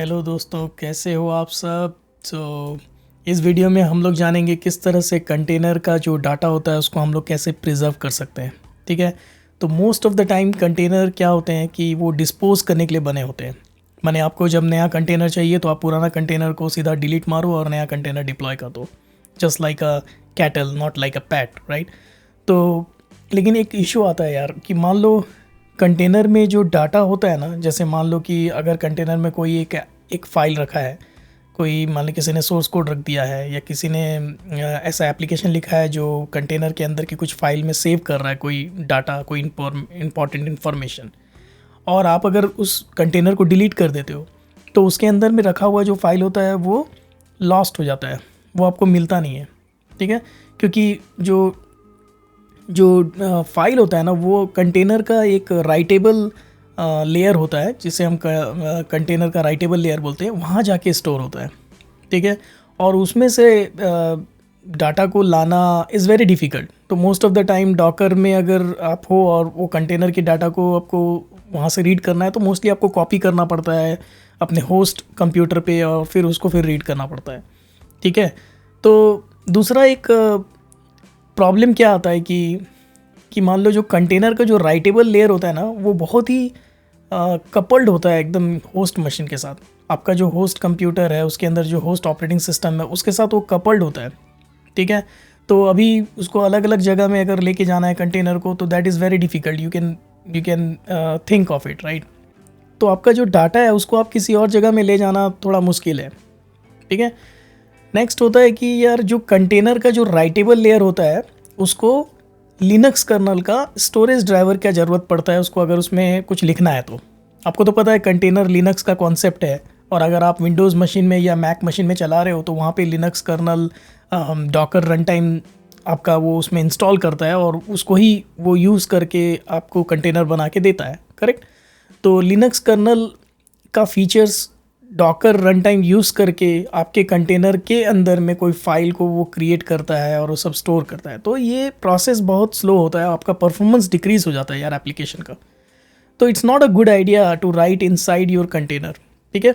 Hello दोस्तों, कैसे हो आप सब। इस वीडियो में हम लोग जानेंगे किस तरह से कंटेनर का जो डाटा होता है उसको हम लोग कैसे प्रिजर्व कर सकते हैं। ठीक है। तो most of the time container क्या होते हैं कि वो डिस्पोज करने के लिए बने होते हैं। माने आपको जब नया कंटेनर चाहिए तो आप पुराना कंटेनर को सीधा डिलीट मारो और नया कंटेनर डिप्लॉय कर दो। Just like a cattle, not like a PAT, right. तो लेकिन एक इशू आता है यार कि मान लो कंटेनर में जो डाटा होता है ना, जैसे मान लो कि अगर कंटेनर में कोई एक फ़ाइल रखा है, कोई मान लो किसी ने सोर्स कोड रख दिया है या किसी ने ऐसा एप्लीकेशन लिखा है जो कंटेनर के अंदर की कुछ फ़ाइल में सेव कर रहा है कोई डाटा, कोई इंपॉर्टेंट इन्फॉर्मेशन, और आप अगर उस कंटेनर को डिलीट कर देते हो तो उसके अंदर में रखा हुआ जो फाइल होता है वो लॉस्ट हो जाता है, वो आपको मिलता नहीं है। ठीक है। क्योंकि जो जो फाइल होता है ना वो कंटेनर का एक राइटेबल लेयर होता है, जिसे हम कंटेनर का राइटेबल लेयर बोलते हैं, वहाँ जाके स्टोर होता है। ठीक है। और उसमें से डाटा को लाना इज़ वेरी डिफ़िकल्ट। तो most of the time Docker में अगर आप हो और वो कंटेनर की डाटा को आपको वहाँ से रीड करना है तो मोस्टली आपको कॉपी करना पड़ता है अपने होस्ट कंप्यूटर पे और फिर उसको फिर रीड करना पड़ता है। ठीक है। तो दूसरा एक प्रॉब्लम क्या आता है कि मान लो जो कंटेनर का जो राइटेबल लेयर होता है ना वो बहुत ही कपल्ड होता है एकदम होस्ट मशीन के साथ। आपका जो होस्ट कंप्यूटर है उसके अंदर जो होस्ट ऑपरेटिंग सिस्टम है उसके साथ वो कपल्ड होता है। ठीक है। तो अभी उसको अलग अलग जगह में अगर लेके जाना है कंटेनर को तो that is very difficult. You can think of it, right. तो आपका जो डाटा है उसको आप किसी और जगह में ले जाना थोड़ा मुश्किल है। ठीक है। नेक्स्ट होता है कि यार जो कंटेनर का जो राइटेबल लेयर होता है उसको लिनक्स कर्नल का स्टोरेज ड्राइवर क्या ज़रूरत पड़ता है उसको अगर उसमें कुछ लिखना है। तो आपको तो पता है कंटेनर लिनक्स का कॉन्सेप्ट है, और अगर आप विंडोज़ मशीन में या मैक मशीन में चला रहे हो तो वहाँ पे Linux kernel Docker run time आपका वो उसमें इंस्टॉल करता है और उसको ही वो यूज़ करके आपको कंटेनर बना के देता है, करेक्ट। तो लिनक्स कर्नल का features Docker run time use करके आपके कंटेनर के अंदर में कोई फाइल को वो क्रिएट करता है और वो सब स्टोर करता है। तो ये प्रोसेस बहुत स्लो होता है, आपका परफॉर्मेंस डिक्रीज़ हो जाता है यार एप्लीकेशन का। तो it's not a good idea to write inside your container. ठीक है।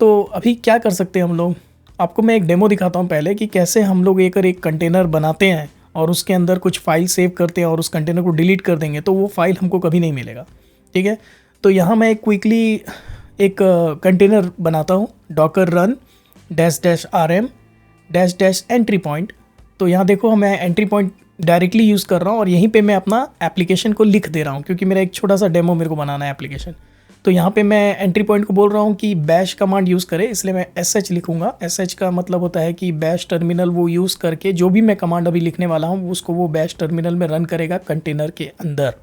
तो अभी क्या कर सकते हैं हम लोग, आपको मैं एक डेमो दिखाता हूँ पहले कि कैसे हम लोग एक कंटेनर बनाते हैं और उसके अंदर कुछ फाइल सेव करते हैं और उस कंटेनर को डिलीट कर देंगे तो वो फाइल हमको कभी नहीं मिलेगा। ठीक है। तो यहाँ मैं क्विकली एक कंटेनर बनाता हूँ, Docker run -rm -entry point. तो यहाँ देखो मैं एंट्री पॉइंट डायरेक्टली यूज़ कर रहा हूँ और यहीं पे मैं अपना एप्लीकेशन को लिख दे रहा हूँ क्योंकि मेरा एक छोटा सा डेमो मेरे को बनाना है एप्लीकेशन। तो यहाँ पे मैं एंट्री पॉइंट को बोल रहा हूँ कि बैश कमांड यूज़ करे, इसलिए मैं sh लिखूँगा। sh का मतलब होता है कि बैश टर्मिनल वो यूज़ करके जो भी मैं कमांड अभी लिखने वाला हूँ उसको वो बैश टर्मिनल में रन करेगा कंटेनर के अंदर।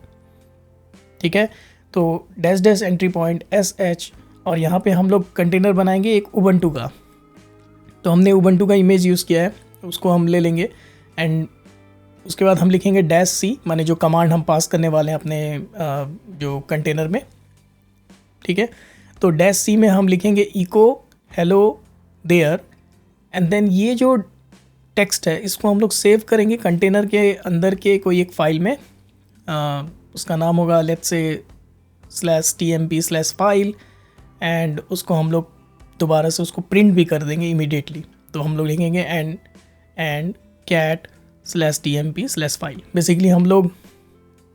ठीक है। तो डैश एंट्री पॉइंट sh, और यहाँ पे हम लोग कंटेनर बनाएंगे एक उबंटू का। तो हमने उबंटू का इमेज यूज़ किया है, उसको हम ले लेंगे एंड उसके बाद हम लिखेंगे -c, माने जो कमांड हम पास करने वाले हैं अपने जो कंटेनर में। ठीक है। तो -c में हम लिखेंगे echo hello there, and then ये जो टेक्स्ट है इसको हम लोग सेव करेंगे कंटेनर के अंदर के कोई एक फाइल में। उसका नाम होगा लेट्स से /tmp/file, एंड उसको हम लोग दोबारा से उसको प्रिंट भी कर देंगे इमीडिएटली। तो हम लोग लिखेंगे एंड cat/tmp/file। बेसिकली हम लोग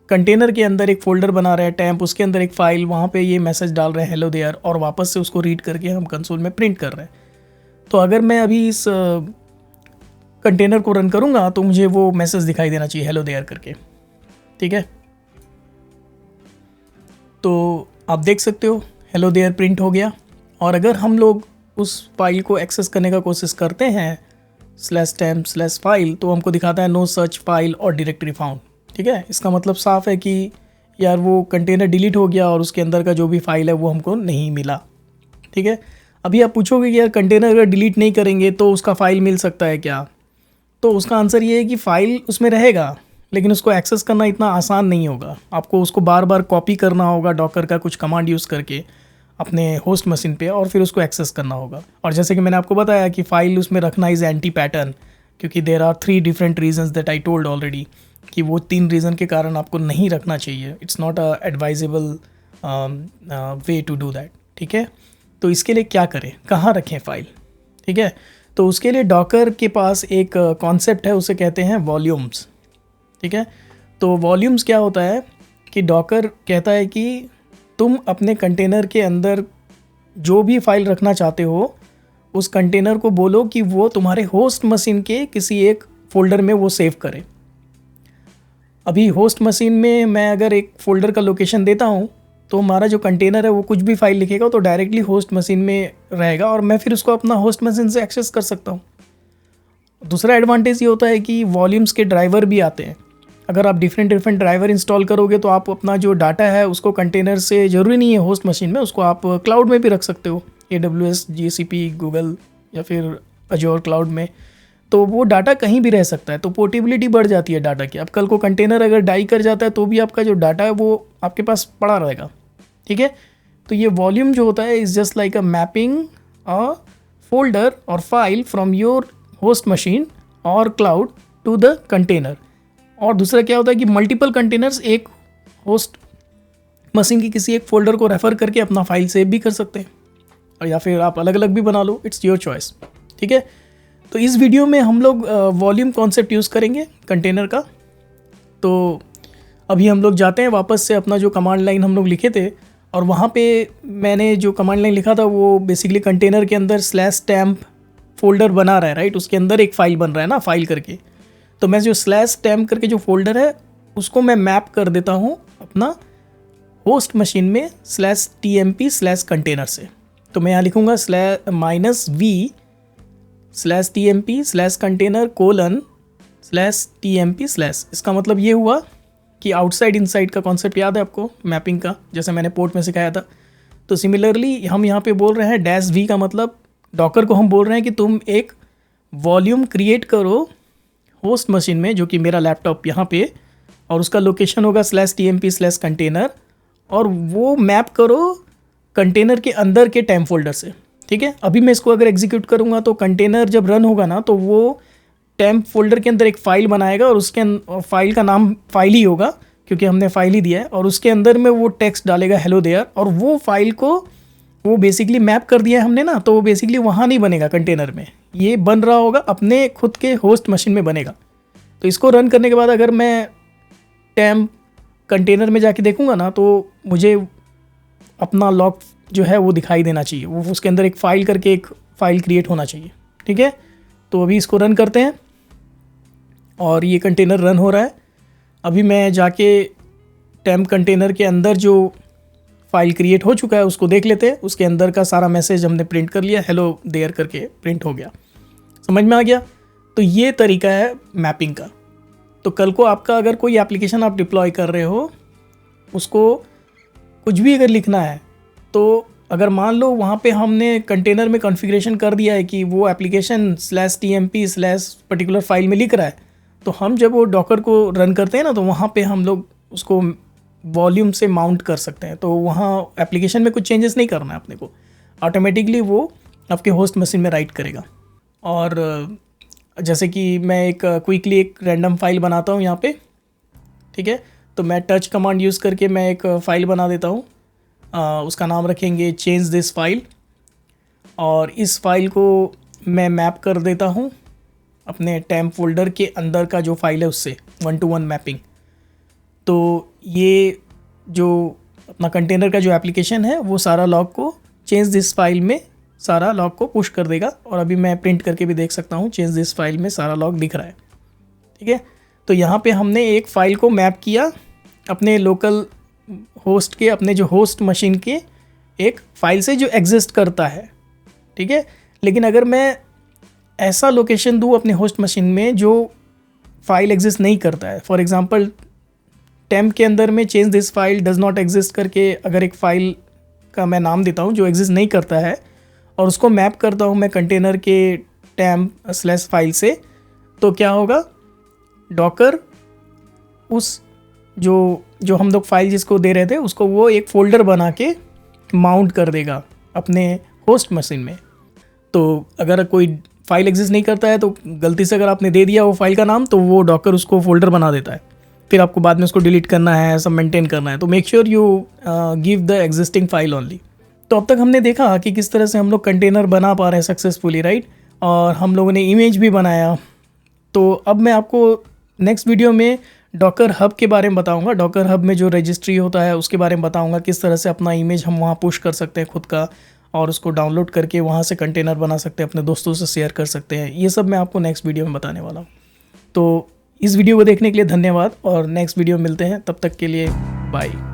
कंटेनर के अंदर एक फ़ोल्डर बना रहे हैं टैम्प, उसके अंदर एक फ़ाइल, वहाँ पे ये मैसेज डाल रहे हैं हेलो देयर, और वापस से उसको रीड करके हम कंसोल में प्रिंट कर रहे हैं। तो अगर मैं अभी इस कंटेनर को रन करूँगा तो मुझे वो मैसेज दिखाई देना चाहिए हेलो देयर करके। ठीक है। तो आप देख सकते हो हेलो देयर प्रिंट हो गया। और अगर हम लोग उस फाइल को एक्सेस करने का कोशिश करते हैं /temp/file तो हमको दिखाता है नो सर्च फाइल और डायरेक्टरी फाउंड। ठीक है। इसका मतलब साफ है कि यार वो कंटेनर डिलीट हो गया और उसके अंदर का जो भी फाइल है वो हमको नहीं मिला। ठीक है। अभी आप पूछोगे कि यार कंटेनर अगर डिलीट नहीं करेंगे तो उसका फ़ाइल मिल सकता है क्या। तो उसका आंसर ये है कि फ़ाइल उसमें रहेगा लेकिन उसको एक्सेस करना इतना आसान नहीं होगा। आपको उसको बार बार कॉपी करना होगा डॉकर का कुछ कमांड यूज़ करके अपने होस्ट मशीन पे और फिर उसको एक्सेस करना होगा। और जैसे कि मैंने आपको बताया कि फ़ाइल उसमें रखना इज़ एंटी पैटर्न, क्योंकि there are 3 different reasons that I told already कि वो 3 रीज़न के कारण आपको नहीं रखना चाहिए। It's not a advisable way to do that. ठीक है। तो इसके लिए क्या करें, कहाँ रखें फाइल, ठीक है। तो उसके लिए डॉकर के पास एक कॉन्सेप्ट है, उसे कहते हैं वॉल्यूम्स, ठीक है। तो वॉल्यूम्स क्या होता है कि डॉकर कहता है कि तुम अपने कंटेनर के अंदर जो भी फाइल रखना चाहते हो उस कंटेनर को बोलो कि वो तुम्हारे होस्ट मशीन के किसी एक फ़ोल्डर में वो सेव करे। अभी होस्ट मशीन में मैं अगर एक फ़ोल्डर का लोकेशन देता हूँ तो हमारा जो कंटेनर है वो कुछ भी फाइल लिखेगा तो डायरेक्टली होस्ट मशीन में रहेगा और मैं फिर उसको अपना होस्ट मशीन से एक्सेस कर सकता हूँ। दूसरा एडवांटेज ये होता है कि वॉल्यूम्स के ड्राइवर भी आते हैं। अगर आप डिफरेंट ड्राइवर इंस्टॉल करोगे तो आप अपना जो डाटा है उसको कंटेनर से, ज़रूरी नहीं है होस्ट मशीन में, उसको आप क्लाउड में भी रख सकते हो, AWS, GCP, गूगल या फिर अजोर क्लाउड में। तो वो डाटा कहीं भी रह सकता है, तो पोर्टेबिलिटी बढ़ जाती है डाटा की। अब कल को कंटेनर अगर डाई कर जाता है तो भी आपका जो डाटा है वो आपके पास पड़ा रहेगा, ठीक है। तो ये वॉल्यूम जो होता है is just like a mapping a folder और file from your host machine और क्लाउड टू द कंटेनर। और दूसरा क्या होता है कि मल्टीपल कंटेनर्स एक होस्ट मशीन की किसी एक फ़ोल्डर को रेफ़र करके अपना फाइल सेव भी कर सकते हैं, और या फिर आप अलग अलग भी बना लो, इट्स योर चॉइस, ठीक है। तो इस वीडियो में हम लोग वॉल्यूम कॉन्सेप्ट यूज़ करेंगे कंटेनर का। तो अभी हम लोग जाते हैं वापस से अपना जो कमांड लाइन हम लोग लिखे थे, और वहाँ पे मैंने जो कमांड लाइन लिखा था वो बेसिकली कंटेनर के अंदर /temp फोल्डर बना रहा है, राइट। उसके अंदर एक फ़ाइल बन रहा है ना, फाइल करके। तो मैं जो /temp करके जो फोल्डर है उसको मैं मैप कर देता हूँ अपना होस्ट मशीन में /tmp/कंटेनर से। तो मैं यहाँ लिखूँगा -v/tmp/container:/tmp/। इसका मतलब ये हुआ कि आउटसाइड इनसाइड का कॉन्सेप्ट याद है आपको मैपिंग का, जैसे मैंने पोर्ट में सिखाया था। तो सिमिलरली हम यहाँ पे बोल रहे हैं -v का मतलब डॉकर को हम बोल रहे हैं कि तुम एक वॉल्यूम क्रिएट करो होस्ट मशीन में, जो कि मेरा लैपटॉप यहाँ पे, और उसका लोकेशन होगा /tmp/container, और वो मैप करो कंटेनर के अंदर के टेम्प फोल्डर से, ठीक है। अभी मैं इसको अगर एग्जीक्यूट करूँगा तो कंटेनर जब रन होगा ना तो वो टेम्प फोल्डर के अंदर एक फ़ाइल बनाएगा, और उसके फाइल का नाम फाइल ही होगा क्योंकि हमने फाइल ही दिया है, और उसके अंदर में वो टेक्स्ट डालेगा हेलो देयर, और वो फाइल को वो बेसिकली मैप कर दिया है हमने ना, तो वो बेसिकली वहाँ नहीं बनेगा कंटेनर में, ये बन रहा होगा अपने खुद के होस्ट मशीन में बनेगा। तो इसको रन करने के बाद अगर मैं टेम्प कंटेनर में जाके देखूँगा ना तो मुझे अपना लॉग जो है वो दिखाई देना चाहिए, वो उसके अंदर एक फ़ाइल करके एक फ़ाइल क्रिएट होना चाहिए, ठीक है। तो अभी इसको रन करते हैं और ये कंटेनर रन हो रहा है। अभी मैं जाके टेम्प कंटेनर के अंदर जो फाइल क्रिएट हो चुका है उसको देख लेते हैं। उसके अंदर का सारा मैसेज हमने प्रिंट कर लिया, हेलो देयर करके प्रिंट हो गया, समझ में आ गया। तो ये तरीका है मैपिंग का। तो कल को आपका अगर कोई एप्लीकेशन आप डिप्लॉय कर रहे हो, उसको कुछ भी अगर लिखना है, तो अगर मान लो वहाँ पे हमने कंटेनर में कॉन्फ़िगरेशन कर दिया है कि वो एप्लीकेशन /tmp/पर्टिकुलर फाइल में लिख रहा है, तो हम जब वो डॉकर को रन करते हैं ना तो वहाँ पे हम लोग उसको वॉल्यूम से माउंट कर सकते हैं। तो वहाँ एप्लीकेशन में कुछ चेंजेस नहीं करना है अपने को, ऑटोमेटिकली वो आपके होस्ट मशीन में राइट करेगा। और जैसे कि मैं एक क्विकली एक रैंडम फाइल बनाता हूँ यहाँ पे, ठीक है। तो मैं टच कमांड यूज़ करके मैं एक फ़ाइल बना देता हूँ, उसका नाम रखेंगे चेंज दिस फाइल, और इस फाइल को मैं मैप कर देता हूँ अपने टेम्प फोल्डर के अंदर का जो फाइल है उससे 1-to-1 मैपिंग। तो ये जो अपना कंटेनर का जो एप्लीकेशन है वो सारा लॉग को चेंज दिस फाइल में सारा लॉग को पुश कर देगा, और अभी मैं प्रिंट करके भी देख सकता हूँ चेंज दिस फाइल में सारा लॉग दिख रहा है, ठीक है। तो यहाँ पे हमने एक फ़ाइल को मैप किया अपने लोकल होस्ट के, अपने जो होस्ट मशीन के एक फ़ाइल से जो एग्जिस्ट करता है, ठीक है। लेकिन अगर मैं ऐसा लोकेशन दूँ अपने होस्ट मशीन में जो फाइल एग्जिस्ट नहीं करता है, फॉर एग्जांपल टेम्प के अंदर में change this file does not exist करके अगर एक फ़ाइल का मैं नाम देता हूँ जो एग्जिस्ट नहीं करता है, और उसको मैप करता हूँ मैं कंटेनर के /फाइल से, तो क्या होगा, डॉकर उस जो हम लोग फाइल जिसको दे रहे थे उसको वो एक फ़ोल्डर बना के माउंट कर देगा अपने होस्ट मशीन में। तो अगर कोई फाइल एग्जिस्ट नहीं करता है तो गलती से अगर आपने दे दिया वो फाइल का नाम, तो वो डॉकर उसको फ़ोल्डर बना देता है, फिर आपको बाद में उसको डिलीट करना है, सब मेंटेन करना है। तो make sure you give the existing file only, तो अब तक हमने देखा कि किस तरह से हम लोग कंटेनर बना पा रहे हैं सक्सेसफुली, राइट। और हम लोगों ने इमेज भी बनाया। तो अब मैं आपको नेक्स्ट वीडियो में डॉकर हब के बारे में बताऊंगा। डॉकर हब में जो रजिस्ट्री होता है उसके बारे में बताऊंगा, किस तरह से अपना इमेज हम वहाँ पुश कर सकते हैं खुद का, और उसको डाउनलोड करके वहाँ से कंटेनर बना सकते हैं, अपने दोस्तों से शेयर कर सकते हैं। ये सब मैं आपको नेक्स्ट वीडियो में बताने वाला हूँ। तो इस वीडियो को देखने के लिए धन्यवाद, और नेक्स्ट वीडियो में मिलते हैं। तब तक के लिए बाय।